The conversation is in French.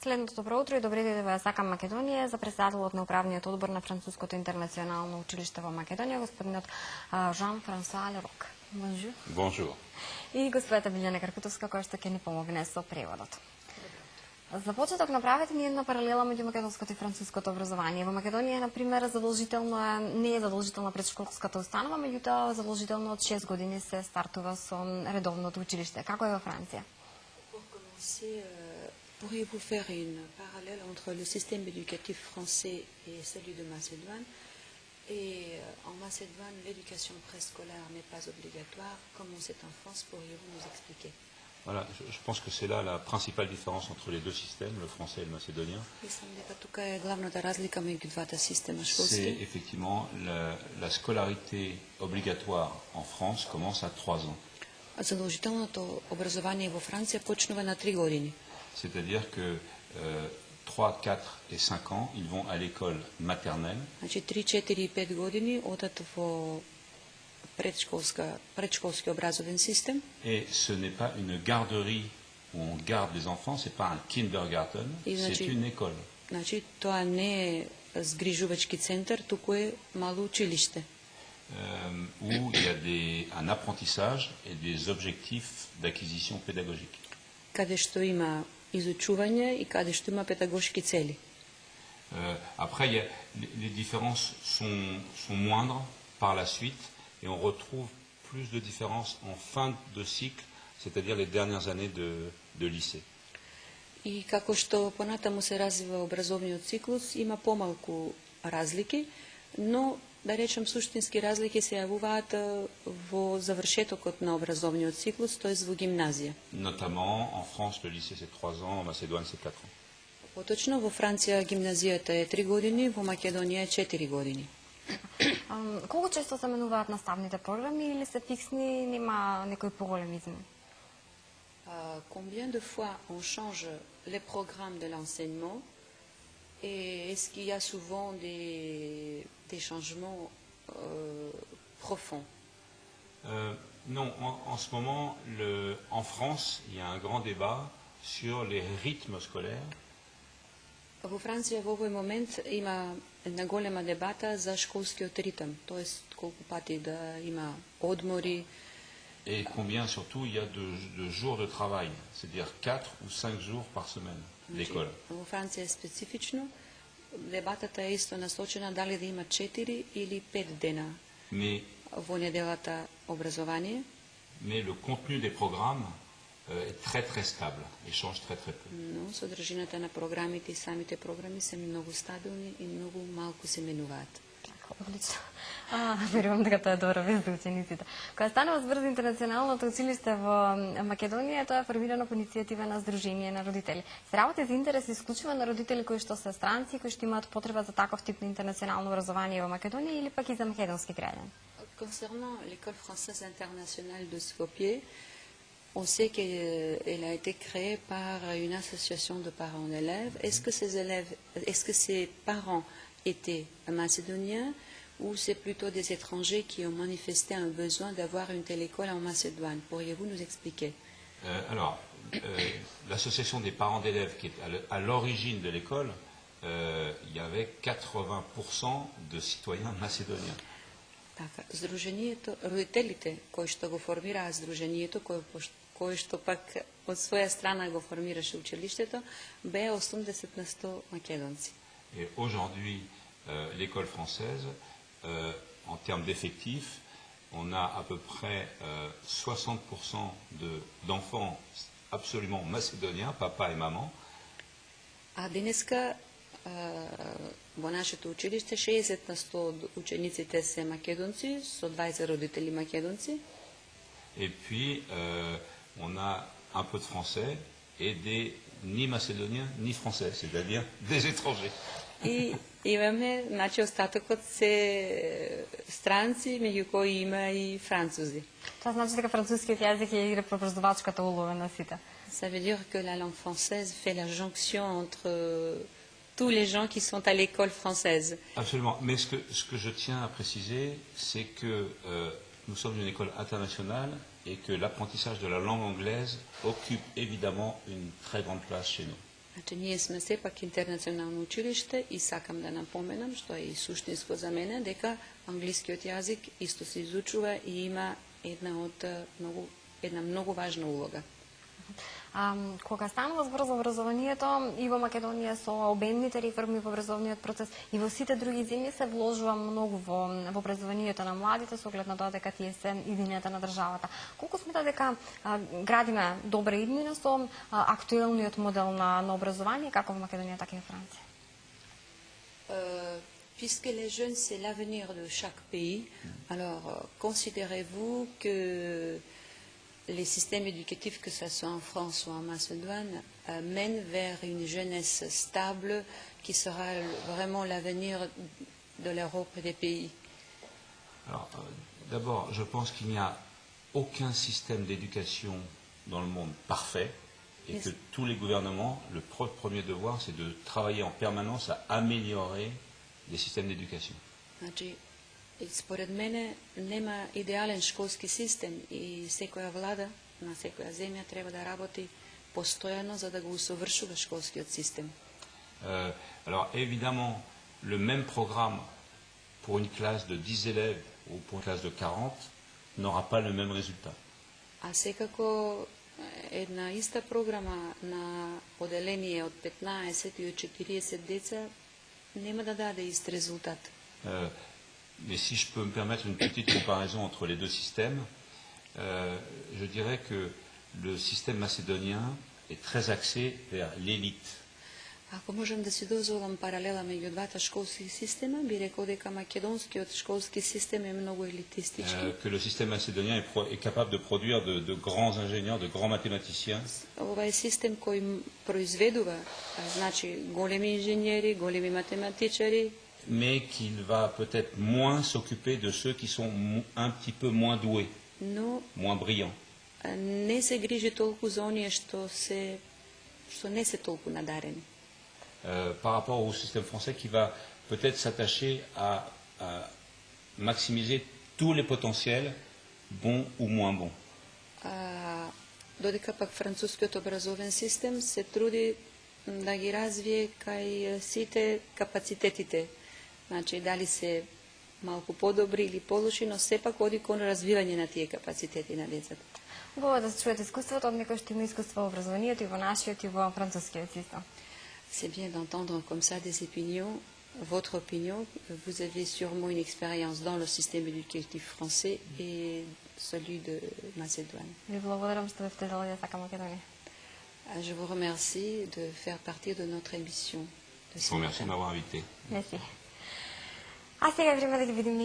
Следното добро утро и добри дойде во Сакам Македонија за председателот на управниот одбор на Француското интернационално училиште во Македонија, господинот Жан-Франсуа Лерок. Бонжур. Бонжур. И господата Билјана Каркутовска, која што ќе ни помогне со преводот. За почеток направете ни една паралела меѓу македонското и француското образование. Во Македонија, например, не е задолжителна предшколската установа, меѓутоа задолжително од 6 години се стартува со редовното училиште. Како е во Франција? Pourriez-vous faire une parallèle entre le système éducatif français et celui de Macédoine? Et en Macédoine, l'éducation préscolaire n'est pas obligatoire. Comment c'est en France? Pourriez-vous nous expliquer? Voilà, je pense que c'est là la principale différence entre les deux systèmes, le français et le macédonien. C'est effectivement la scolarité obligatoire en France commence à 3 ans. C'est-à-dire que 3, 4 et 5 ans, ils vont à l'école maternelle. Et ce n'est pas une garderie où on garde les enfants, ce n'est pas un kindergarten, c'est une école. Où il y a un apprentissage et des objectifs d'acquisition pédagogique. Après, les différences sont moindres par la suite. Et on retrouve plus de différences en fin de cycle, c'est-à-dire les dernières années de lycée. И како што понатаму се развива образовниот циклус, има помалку разлики, но да речем суштински разлики се јавуваат во завршетокот на образовниот циклус, тоест во гимназија. Notamment en France le lycée c'est 3 ans, en Macédoine c'est 4 ans. Поточно во Франција гимназијата е 3 години, во Македонија е 4 години. Колку често се менуваат наставните програми или се фиксни, нема некој поголем измен? Combien de fois on change les programmes de l'enseignement et est-ce qu'il y a souvent des changements profonds? Non, en ce moment, en France, il y a un grand débat sur les rythmes scolaires. Во Франција во овој момент има една голема дебата за школскиот ритм, тоест колку пати да има одмори. Et combien surtout il y a de jours de travail, c'est-à-dire 4 ou 5 jours par semaine d'école. Во Франција е специфично, дебатата е исто насочена дали да има 4 или 5 дена во неделата образование. Mais le contenu des programmes est très très stable et change très très peu. Но содржината на програмите и самите програми се многу стабилни и многу малку се менуваат. Одлично. Верувам дека тоа е добро вест за учениците. Кога станува збор за интернационалното училиште во Македонија, тоа е формирано по иницијатива на Сдружение на родители. Се работи за интерес исклучиво на родители кои што се странци, кои што имаат потреба за таков тип на интернационално образование во Македонија или пак и за македонски граѓани? Concernant l'école française internationale de Skopje, on sait qu'elle a été créée par une association de parents d'élèves. Est-ce que ces parents étaient macédoniens ou c'est plutôt des étrangers qui ont manifesté un besoin d'avoir une telle école en Macédoine? Pourriez-vous nous expliquer? Alors, l'association des parents d'élèves qui est à l'origine de l'école, il y avait 80% de citoyens macédoniens. Така, Сдруженијето, родителите кои што го формираа Сдруженијето, кои што пак од своја страна го формираше училиштето, беа 80% македонци. Et aujourd'hui, l'école française, en termes d'effectifs, on a à peu près 60% d'enfants absolument macédoniens, papa et maman. А денеска во нашето училиште 60% од учениците се македонци, со 20 родители македонци. Et puis, on a un peu de français et ni macédoniens ni français, c'est-à-dire des étrangers. И имаме, значи остатокот се странци, меѓу кои има и французи. Тоа значи дека францускиот јазик ја игра преобразувачката улога на сите. Ça veut dire que la langue française fait la jonction entre tous les gens qui sont à l'école française. Absolument. Mais ce que je tiens à préciser, c'est que nous sommes une école internationale et que l'apprentissage de la langue anglaise occupe évidemment une très grande place chez nous. Значи, ние сме все пак интернационално училиште и сакам да напоменам, што е и суштинско за мене, дека англискиот јазик исто се изучува и има една многу важна улога. Кога станува збор за образованието и во Македонија со обемните реформи во образовниот процес и во сите други земји се вложува многу во образованието на младите со оглед на тоа дека тие се иднината на државата. Колку смета дека градиме добра иднина со актуелниот модел на образование како во Македонија, така и во Франција? Puisque les jeunes, c'est l'avenir de chaque pays, alors considérez-vous que les systèmes éducatifs, que ce soit en France ou en Macédoine, mènent vers une jeunesse stable qui sera vraiment l'avenir de l'Europe et des pays? Alors, d'abord, je pense qu'il n'y a aucun système d'éducation dans le monde parfait et que tous les gouvernements, le premier devoir, c'est de travailler en permanence à améliorer les systèmes d'éducation. Значи, според мене нема идеален школски систем и секоја влада на секоја земја треба да работи постојано за да го усовршува школскиот систем. Alors évidemment, le même programme pour une classe de 10 élèves ou pour une classe de 40 n'aura pas le même résultat. А секако една иста програма на поделение од 15 и од 40 деца нема да даде ист резултат. Mais si je peux me permettre une petite comparaison entre les deux systèmes, je dirais que le système macédonien est très axé vers l'élite. Ако можам да си дозволам паралела меѓу двата школски система, би рекол дека македонскиот школски систем е многу елитистички. Que le système macédonien est capable de produire de grands ingénieurs, de grands mathématiciens. Ова е систем кој произведува, значи големи инженери, големи математичари, mais qu'il va peut-être moins s'occuper de ceux qui sont un petit peu moins doués, moins brillants. Не се грижи толку за оние што не се толку надарени. Par rapport au système français qui va peut-être s'attacher à maximiser tous les potentiels, bons ou moins bons. Додека пак францускиот образовен систем се труди да ги развие кај сите капацитетите. Значи, дали се малку подобри или полоши, но сепак оди кон развивање на тие капацитети на децата. Убаво е да се чуете искуството од некој што има искуство во образованието и во нашиот и во францускиот систем. C'est bien d'entendre comme ça des opinions, votre opinion. Vous avez sûrement une expérience dans le système éducatif français et celui de Macédoine. Ви благодарам што бевте дали да сака Македонија. Je vous remercie de faire partie de notre émission. Je vous remercie de m'avoir invité. Merci. А сега е време да ги видим